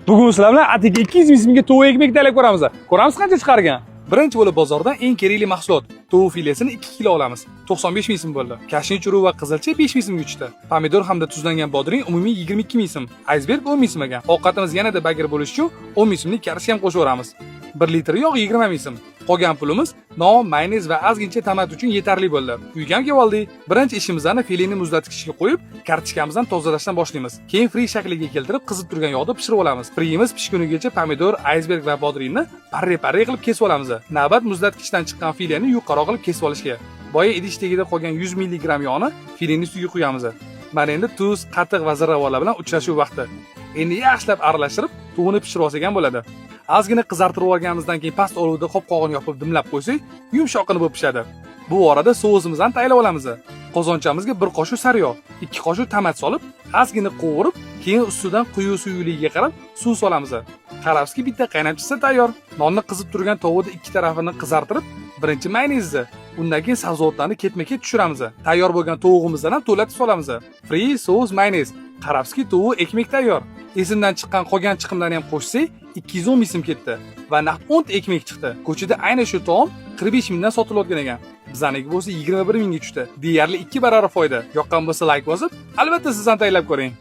Bugun sizlar bilan atigi 200 ming so'mga tovuq ekmek tayyorlab ko'ramiz. Ko'ramiz qancha chiqargan. Birinchi bo'lib bozordan eng kerakli mahsulot tovuq filesini 2 kilo olamiz. 95 ming so'm bo'ldi. Kashin churuq va qizilcha 5 ming so'mga tushdi. Pomidor hamda tuzlangan bodring umumiy 22 ming so'm. Iceberg 10 ming so'm ekan. Ovqatimiz yanada bagir bo'lishi uchun 10 ming so'mlik karishka ham qo'shaveramiz. 1 litr yog' 20 ming so'm. Qolgan pulimiz non, mayonez va ozgincha tomat uchun yetarli bo'ldi. Uyga ham kelib oldik. Birinchi ishimizni fileni muzlatgichga qo'yib, kartochkamizdan tozalashdan boshlaymiz. Keyin fri shakliga keltirib, qizib turgan yog'da pishirib olamiz. Frimiz pishgunigacha pomidor, iceberg va bodringni parre-parre qilib kesib olamiz. Navbat muzlatgichdan chiqqan fileni yuqaroq qilib kesib olishga. Boya idish tagida qolgan 100 mg yog'ni filening ustiga quyamiz. Mana endi tuz, qatiq va ziravorlar bilan uchrashuv vaqti. Endi yaxshilab aralashtirib, tovuqni pishirib olsak ham bo'ladi. Ozgina qizartirib olganimizdan keyin past olovda qopqog'ini yopib dimlab qo'ysak, yumshoqqina bo'lib pishadi. Bu orada sousimizni ham tayyorlab olamiz. Qozonchamizga 1 qoshiq sariyog', 2 qoshiq tomat solib, ozgina qovurib, keyin ustidan quyi suyuligiga qarab suv solamiz. Qarabski bitta qaynab chiqsa tayyor. Nonni qizib turgan tovuqni ikki tarafini qizartirib, birinchi mayonezni, undan keyin sabzavotlarni ketma-ket tushiramiz. Tayyor bo'lgan tovuqimizdan ham to'latib solamiz. Fri, sos, mayonez. Qarabski tovuq ekmek tayyor. Esimdan chiqqan qolgan chiqimlarni ham qo'shsak, 210 ming so'm ketdi va naq 10 ekmek chiqdi. Ko'chada aynan shu taom 45 mingdan sotilayotgan ekan. Bizaniki bo'lsa 21 mingga tushdi. Deyarli 2 barobar foyda. Yoqqan bo'lsa like bosib, albatta siz ham tayyorlab ko'ring.